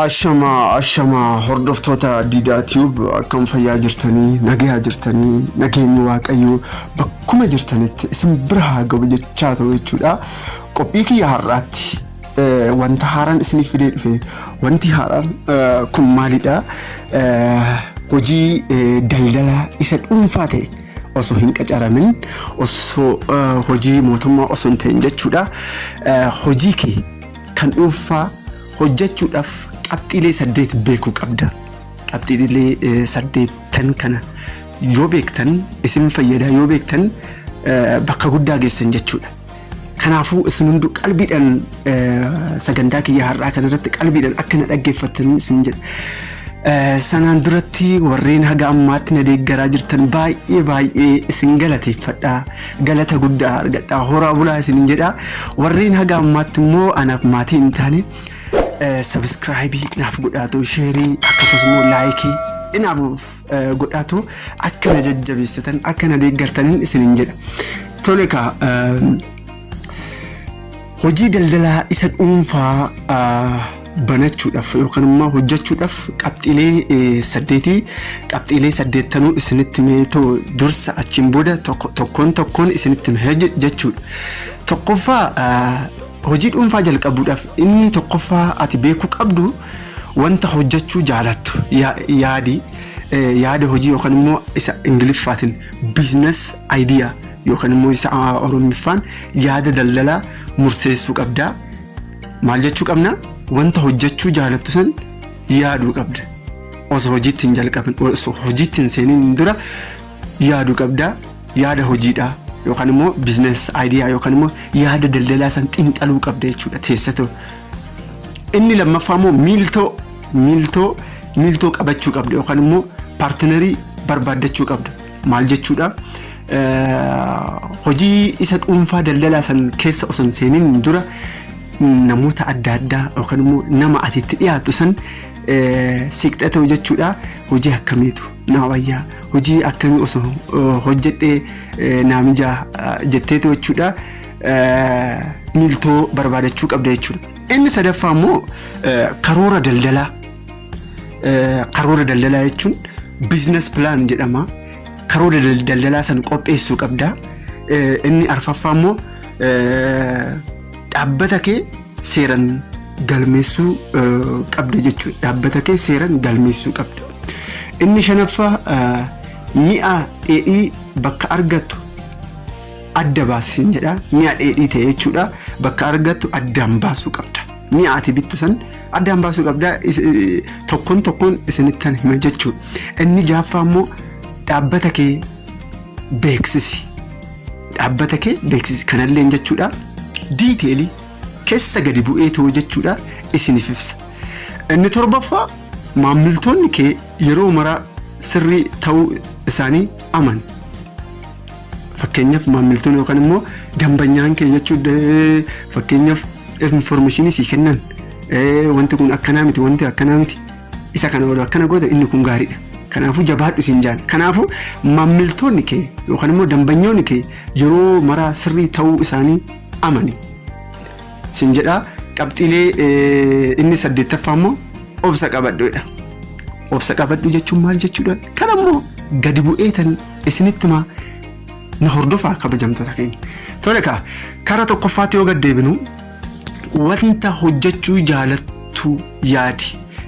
Ashama hordoftoota Diidaa Tube akkam fayyaa jirtanii nagaa jirtanii nageenyi waaqayyo bakkuma jirtanitti isin bira gabu jechaa ta'u jechuudha. Qophii kiyya har'aatti wanta haaraan isin fidee dhufe wanti haaraan kun maalidha? Hojii daldala isa dhuunfaa ta'e osoo hin qacaramin osoo hojii mootummaa osoo hin ta'in jechuudha. Hojii kee kan dhuunfaa hojjechuudhaaf qabxiilee 8 beekuu qabda. Qabxiilee 8 kana yoo beektan isin fayyada, yoo beektan bakka guddaa geessan jechuudha. Kanaafuu isin hundu qalbiidhaan sagantaa kiyya har'aa kanarratti qalbiidhaan akka na dhaggeeffattan isin jedha. Sanaan duratti warreen haga ammaatti na deeggaraa jirtan baay'ee isin galateeffadha. Galata guddaa argadha. Horaa bulaa isin jedha. Warreen haga ammaatti immoo anaaf maatii hin taane subscribe naaf godhaatu, share akkasumas like naaf godhaatu akka na jajjabeessitan akka na deeggartan isin jedha. Tole ka hojii daldalaa isa dhuunfaa banachuudhaaf yookaan immoo hojjechuudhaaf qabxiilee 8 isinitti meetoo dursa achiin booda tokkoon isinitti jechuudha. Tokkoffaa hojii dhuunfaa jalqabuudhaaf inni tokkoffaa ati beekuu qabdu wanta hojjechuu jaalattu yaada hojii yookaan immoo isa ingiliffaatiin business idea yookaan immoo isa oromiffaan yaada daldalaa murteessuu qabda. Maal jechuu qabna? Wanta hojjechuu jaalattu san yaaduu qabda. Osoo hojiitti hin jalqabin, osoo hojiitti hin seeniin dura yaaduu qabda. Yaada hojiidha yookaan immoo business idea yookaan immoo yaada daldalaa san xiinxaluu qabda jechuudha. Teessatoo inni lammaffaa immoo miiltoo qabachuu qabda yookaan immoo paartinarii barbaaddachuu qabda. Maal jechuudha? Hojii isa dhuunfaa daldalaa san keessa osoo hin seeniin dura namoota adda addaa yookaan immoo nama atitti dhiyaatu san siqxatoo jechuudha. Hojii akkamiitu na wayyaa, hojii akkamii osoo hojjedhee naamijaa jetteetu jechuudha. Miiltoo barbaadachuu qabda jechuudha. Inni sadaffaa immoo karoora daldalaa jechuun business plan jedhama. Karoora daldalaa san qopheessuu qabda. Inni arfaffaa immoo dhaabbata kee seeraan galmeessuu qabda jechuudha. Dhaabbata kee seeraan galmeessuu qabda. Inni shanaffaa mi'a dheedhii bakka argattu adda baasisin jedha. Mi'a dheedhii ta'e jechuudha. Bakka argattu addaan baasuu qabda. Mi'a ati bittu san addaan baasuu qabda. Tokkoon isinittan hima jechuudha. Inni jaaffaa immoo dhaabbata kee beeksisi. Dhaabbata kee beeksisi kanallee jechuudha. Diiteelii keessa gadi bu'ee ta'u jechuudha isiniif ibsa. Inni torbaffaa maamiltoonni kee yeroo maraa sirrii ta'uu isaanii amani. Fakkeenyaaf maamiltoonni yookaan immoo dambanyaan kee jechuudha. Fakkeenyaaf informationii sii kennan wanti kun akkanaa miti, wanti akkanaa miti, isa kana wala akkana goota, inni kun gaariidha. Kanaafuu jabaadhu siin jaan. Kanaafuu maamiltoonni kee yookaan immoo dambanyoonni kee yeroo maraa sirrii ta'uu isaanii amani sin jedha. Qabxiilee inni 8ffaa immoo obsa qabadhuudha. Obsa qabadhu jechuun maal jechuudha? Kan ammoo gadi bu'eetan isinittuma na hordofaa kabajamtoota keenya. Tole ka karaa tokkoffaatti yoo gad deebinu wanta hojjechuu jaalattu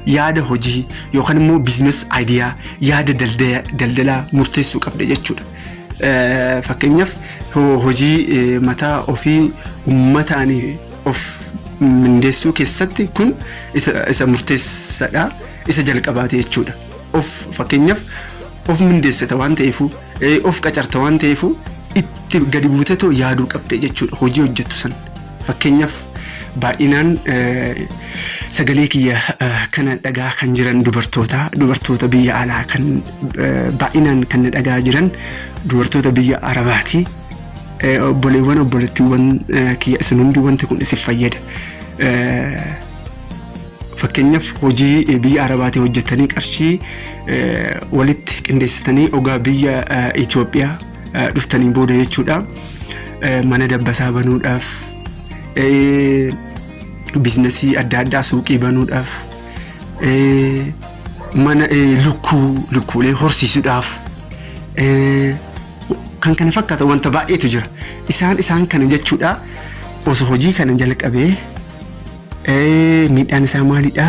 yaada hojii yookaan immoo business idea yaada daldalaa murteessuu qabda jechuudha. Fakkeenyaaf hojii mataa ofii uummataan of mindeessuu keessatti kun isa murteessaadha, isa jalqabaate jechuudha. Fakkeenyaaf of mindeessita waan ta'eef of qacarta waan ta'eef itti gadi buutetoo yaaduu qabda jechuudha hojii hojjettu san. Fakkeenyaaf baay'inaan sagalee kiyya kana dhagaa kan jiran dubartoota biyya alaa kan baay'inaan kan dhagaa jiran dubartoota biyya Arabaati. Obboleettiiwwan kiyya isin hundi wanti kun isin fayyada. Fakkeenyaaf hojii biyya Arabaati hojjettanii qarshii walitti qindeessitanii ogaa biyya Itoophiyaa dhuftanii booda jechuudha. Mana dabbasaa banuudhaaf businessii adda addaa suuqii banuudhaaf mana lukkuulee horsiisuudhaaf kan kana fakkaata wanta baay'eetu jira. Isaan kana jechuudha osoo hojii kana jalqabee miidhaan isaa maalidha?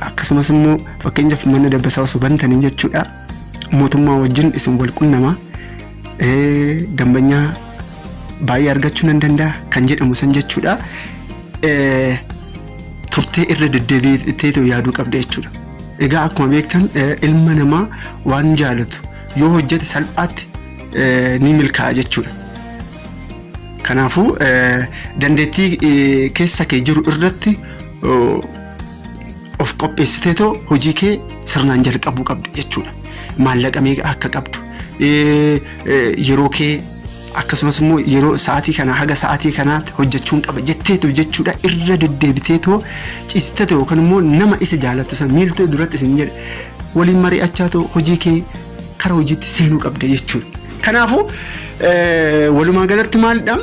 Akkasumas immoo fakkeenyaaf mana dabbasaa osoo bantanii jechuudha mootummaa wajjin isin wal qunnama dambanyaa baay'ee argachuu nan danda'a kan jedhamu san jechuudha. Turtee irra deddeebi'eetoo yaaduu qabda jechuudha. Egaa akkuma beektan ilma namaa waan jaalatu yoo hojjete salphaatti ni milkaa'a jechuudha. Kanaafuu dandeettii keessa kee jiru irratti of qopheessiteetoo hojii kee sirnaan jalqabuu qabda jechuudha. Maallaqa meeqa akka qabdu yeroo kee akkasumas immoo yeroo sa'aatii kana haga sa'aatii kanaatti hojjechuun qaba jetteetu jechuudha. Irra deddeebiteetoo ciisteetoo yookaan immoo nama isa jaalatu san miiltoo duratti isin jedhe waliin mari'achaatoo hojii kee karaa hojiitti seenuu qabda jechuudha. Kanaafuu walumaa galatti maalidha?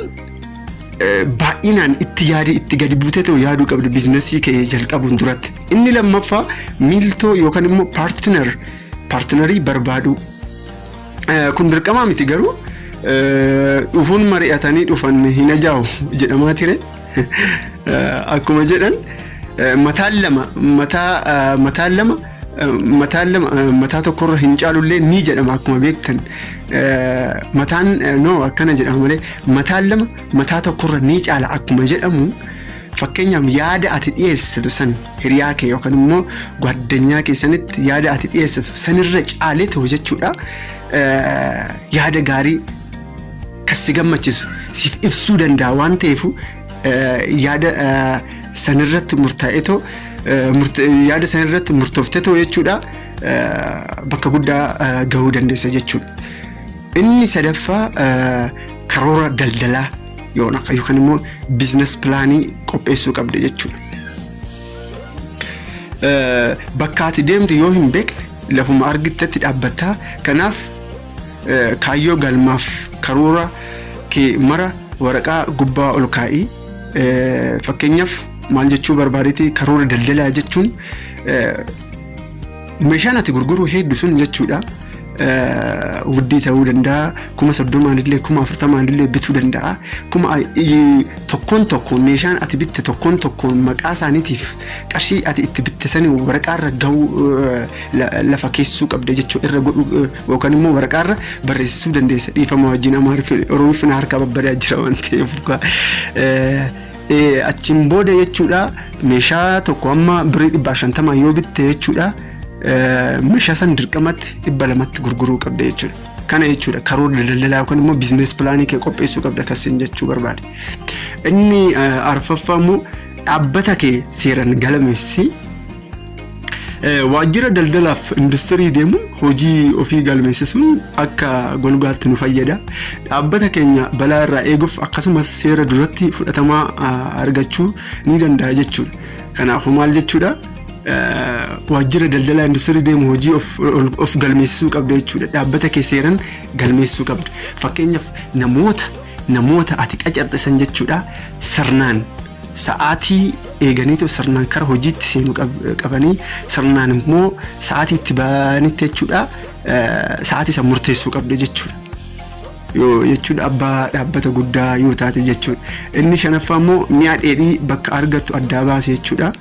Baay'inaan itti gadi buuteetoo yaaduu qabda biizinasii kee jalqabuun duratti. Inni lammaffaa miiltoo yookaan immoo paartinarii barbaaduu. Kun dirqamaa miti garuu dhufuun mari'atanii dhufan hin ajaa'u jedhamaa ture. Akkuma jedhan mataa tokkorra hin caalullee ni jedhama akkuma beektan. Akkana jedhama malee mataan lama mataa tokkorra ni caala akkuma jedhamu. Fakkeenyaaf yaada ati dhiyeessitu san hiriyaa kee yookaan immoo gwaddanyaa keessanitti yaada ati dhiyeessitu sanirra caalee ta'u jechuudha. Yaada gaarii kasi gammachiisu siif ibsuu danda'a waan ta'eef yaada sanirratti murtaa'eetoo yaada sanirratti murtoofteetoo jechuudha bakka guddaa gahuu dandeessa jechuudha. Inni sadaffaa karoora daldalaa yookaan immoo biizines pilaanii qopheessuu qabda jechuudha. Bakka ati deemtu yoo hin beekne lafuma argitetti dhaabbataa. Kanaaf kaayyoo galmaaf karoora kee mara waraqaa gubbaa ol kaa'ii. Fakkeenyaaf maal jechuu barbaadeeti karoora daldalaa jechuun meeshaan ati gurguru hedduu sun jechuudha. Wuddii ta'uu danda'a 30,000 illee 40,000 illee bituu danda'a. Tokkoon meeshaan ati bitte tokkoon maqaa isaaniitiif qarshii ati itti bitte sanii waraqaarra gahuu lafa keessuu qabda jechuudha. Irra godhuu yookaan immoo waraqaarra barreessisuu dandeessa. Dhiifama wajjin Oromiffina harkaa babbadaa jira waan ta'eef. Achiin booda jechuudha meeshaa tokko amma birrii 150 yoo bitte jechuudha. Meeshaa san dirqamatti 200tti gurguruu qabda jechuudha. Kana jechuudha karoora daldalaa yookaan immoo biizines pilaanii kee qopheessuu qabda kasin jechuu barbaade. Inni arfaffaa immoo dhaabbata kee seeraan galmeessi. Waajjira daldalaaf industirii deemuun hojii ofii galmeessisuun akka golgaatti nu fayyada. Dhaabbata keenya balaa irraa eeguuf akkasumas seera duratti fudhatamaa argachuu ni danda'a jechuudha. Kanaafuu maal jechuudha? Waajjira daldalaa industirii deemu hojii of galmeessisuu qabda jechuudha. Dhaabbata kee seeraan galmeessuu qabda. Fakkeenyaaf namoota ati qacarrisan jechuudha sirnaan sa'aatii eeganiitu sirnaan karaa hojiitti seenuu qabanii sirnaan immoo sa'aatii itti ba'anitti jechuudha sa'aatii san murteessuu qabda jechuudha. Yoo jechuudha abbaa dhaabbata guddaa yoo taate jechuudha. Inni shanaffaa immoo mi'a dheedhii bakka argattu addaa baase jechuudha.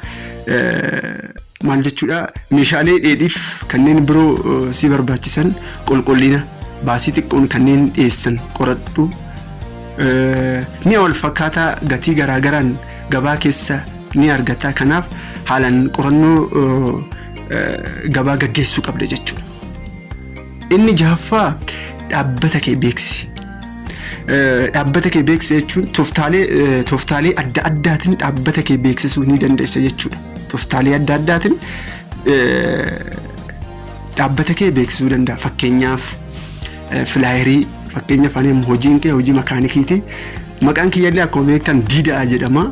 Maal jechuudha meeshaalee dheedhiif kanneen biroo si barbaachisan qulqullina baasii xiqqoon kanneen dhiyeessan qoradhu. Mi'a wal fakkaataa gatii garaagaraan gabaa keessa ni argata. Kanaaf haalaan qorannoo gabaa gaggeessuu qabda jechuudha. Inni jahaffaa dhaabbata kee beeksisi. Dhaabbata kee beeksisa jechuun tooftaalee adda addaatiin dhaabbata kee beeksisuu ni dandeessa jechuudha. Tooftaalee adda addaatiin dhaabbata kee beeksisuu danda'a. Fakkeenyaaf filaayerii fakkeenyaaf ani hojiin kee hojii makaanikiiti. Maqaan kiyyaallee akkuma beektan Diidaa jedhama.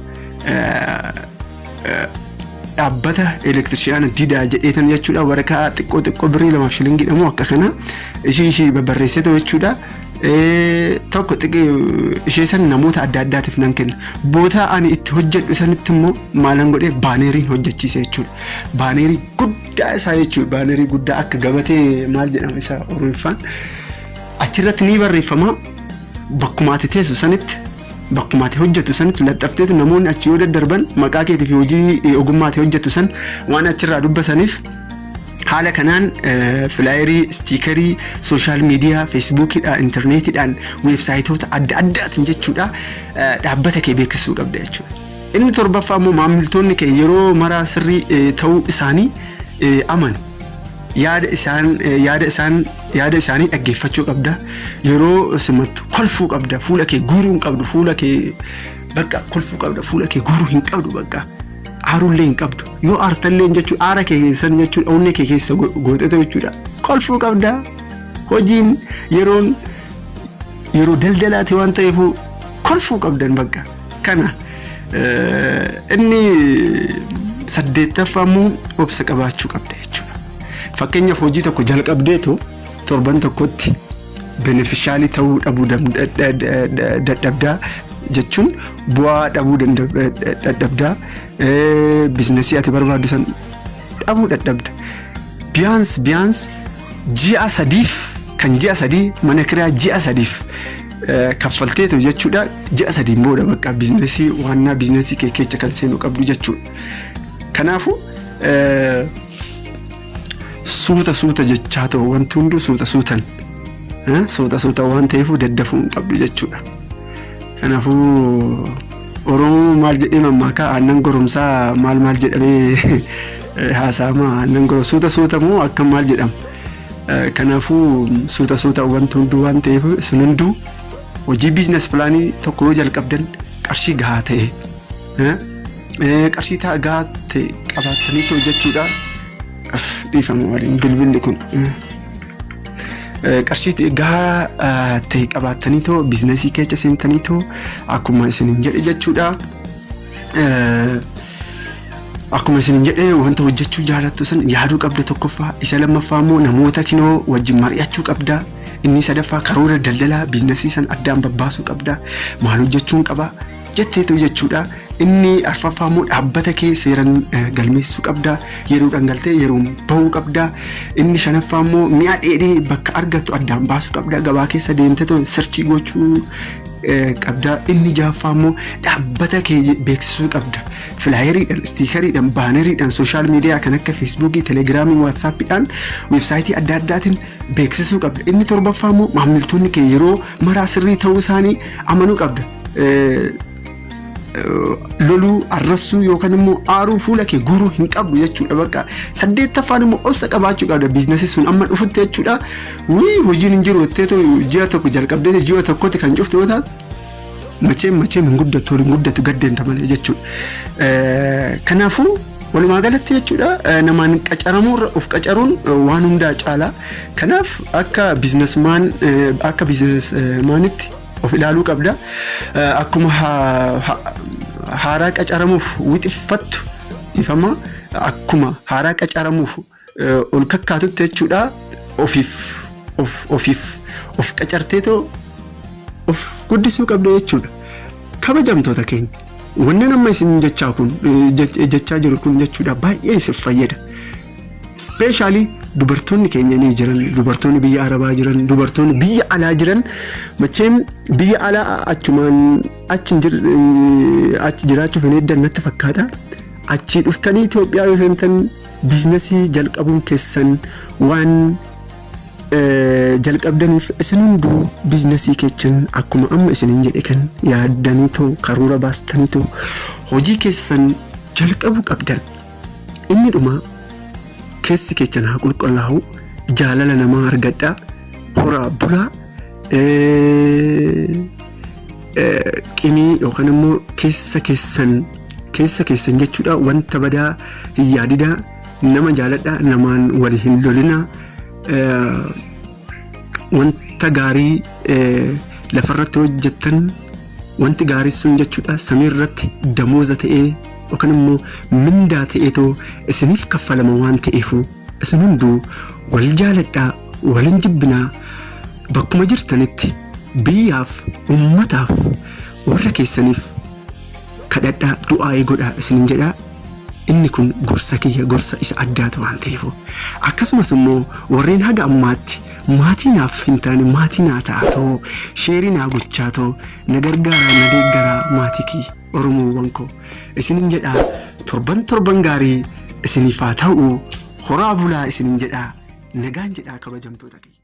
Dhaabbata elektrishiyaana Diidaa jedheetan jechuudha. Waraqaa xiqqoo birrii 2 shilingii dhamoo akka kana ishii babbarreessite jechuudha. tokko ishee san namoota adda addaatiif nan kenna. Boota ani itti hojjedhu sanitti immoo maalan godhee baaneeriin hojjechiise jechuudha. Baaneerii guddaa isaa jechuudha. Baaneerii guddaa akka gabatee maal jedhama isaa Oromoffaan achirratti ni barreeffama. Bakkuma ati teessu sanitti bakkuma ati hojjettu sanitti laxxafteetu namoonni achi yoo daddarban maqaa keetii fi hojii ogummaa ati hojjettu san waan achirraa dubbasaniif haala kanaan flyerii, stiikerii, social media, facebookidhaan, internetidhaan, websaayitoota adda addaatiin jechuudha dhaabbata kee beeksisuu qabda jechuudha. Inni torbaffaa immoo maamiltoonni kee yeroo maraa sirrii ta'uu isaanii amanu. Yaada isaanii dhaggeeffachuu qabda. Yeroo simattu kolfuu qabda. Fuula kee guuruu hin qabdu. Fuula kee bakka kolfuu qabda. Fuula kee guuruu hin qabdu bakka. Aarullee hin qabdu. Yoo aartallee jechuudha aara kee keessan jechuudha onnee kee keessa gootetu jechuudha. Kolfuu qabda. Hojiin yeroo daldalaati waan ta'eef kolfuu qabdan bakka. Kana inni 8ffaa immoo obsa qabaachuu qabda jechuudha. Fakkeenyaaf hojii tokko jalqabdeetu torban tokkotti beneficiaalii ta'uu dhabuu dadhabdaa jechuun bu'aa dhabuu dadhabdaa biizinasii ati barbaaddu san dhabuu dadhabda. Biyyaans ji'a 3 kan ji'a 3 mana kiraa ji'a 3 kaffalteetu jechuudha. Ji'a 3 booda bakka biizinasii waannaa biizinasii kee keessa kan seenu qabdu jechuudha. Kanaafuu suuta jechaa ta'u wanti hunduu suutan waan ta'eef daddafuu hin qabdu jechuudha. Kanaafuu Oromoo maal jedhee mammaakaa aannan goromsaa maal jedhamee haasa'ama. Aannan goromsaa suuta moo akka maal jedhama. Kanaafuu suuta wanti hunduu waan ta'eef isin hunduu hojii biizines pilaanii tokko yoo jalqabdan qarshii gahaa ta'e qarshii gahaa ta'e qabaataniitu jechuudha. Dhiifama waliin bilbilli kun qarshii gahaa ta'e qabaataniitu biizinesii keessa seentaniitu akkuma isiniin jedhe jechuudha. Akkuma isiniin jedhe wanta hojjechuu jaalattu san yaaduu qabda tokkoffaa. Isa lammaffaa immoo namoota kinoo wajjin mari'achuu qabda. Inni sadaffaa karoora daldalaa biizinesii san addaan babbaasuu qabda. Maal hojjechuun qaba jetteetu jechuudha. Inni arfaffaa immoo dhaabbata kee seeraan galmeessuu qabda. Yeroodhaan galtee yeroon bahuu qabda. Inni shanaffaa immoo mi'a dheedhii bakka argattu addaan baasuu qabda. Gabaa keessa deemtee sirchii gochuu qabda. Inni jahaffaa immoo dhaabbata kee beeksisuu qabda. Flyeriidhaan, stiikeriidhaan, baaneriidhaan, sooshaal miidiyaa kan akka feesbuukii, telegiraamii, waatsaappiidhaan, weebsaayitii adda addaatiin beeksisuu qabda. Inni torbaffaa immoo maamiltoonni kee yeroo maraa sirrii ta'uu isaanii amanuu qabda. Loluu, arrabsuu yookaan immoo aaruu fuula kee guuruu hin qabdu jechuudha bakka. 8ffaan immoo obsa qabaachuu qabda. Biizinasii sun amma dhufutti jechuudha. Hojiin hin jiru jetteetu ji'a tokko jalqabdee ji'a tokkotti kan cufte yoo taatu macheem hin guddatu gaddeenta malee jechuudha. Kanaafuu walumaa galatti jechuudha namaan qacaramuu of qacaruun waan hundaa caala. Kanaaf akka biizinesmaanitti of ilaaluu qabda. Akkuma haaraa qacaramuuf wixiffattu ifama akkuma haaraa qacaramuuf ol kakkaatutti jechuudha. Of qacarteetoo of guddisuu qabda jechuudha. Kabajamtoota keenya wanni nama isin jechaa jiru kun jechuudha baay'ee isif fayyada. Especially dubartoonni keenya ni jiran, dubartoonni biyya Arabaa jiran, dubartoonni biyya alaa jiran. Macheem biyya alaa achi jiraachuuf hin eeddan natti fakkaata. Achi dhuftanii Itoophiyaa yoo seentan biizinasii jalqabuun keessan waan jalqabdaniif isin hunduu biizinasii keessan akkuma amma isiniin jedhe kan yaaddaniitoo karoora baastaniitoo hojii keessan jalqabuu qabdan. Inni dhuma keessi keessan haa qulqullaa'u, jaalala namaa argadhaa, horaa bulaa, qimii yookaan immoo keessa keessan jechuudha wanta badaa hin yaadinaa, nama jaaladhaa, namaan wali hin lolinaa. Wanta gaarii lafarratti hojjettan wanti gaarii sun jechuudha samiirratti damooza ta'ee yookaan immoo mindaa ta'eetoo isiniif kaffalama waan ta'eefu isin hunduu wal jaaladhaa, wal hin jibbinaa, bakkuma jirtanitti biyyaaf ummataaf warra keessaniif kadhadhaa du'aa godhaa isinin jedhaa. Inni kun gorsa kiyya gorsa isa addaatu waan ta'eef akkasumas immoo warreen haga ammaatti maatii naaf hin taane maatii naa ta'atoo sheerii naa gochaatoo na gargaaraa na deeggaraa maatii kiyya Oromoowwan koo isinin jedhaa torban gaarii isiniif haa ta'u horaa bulaa isinin jedhaa nagaan jedhaa kabajamtoota kiyya.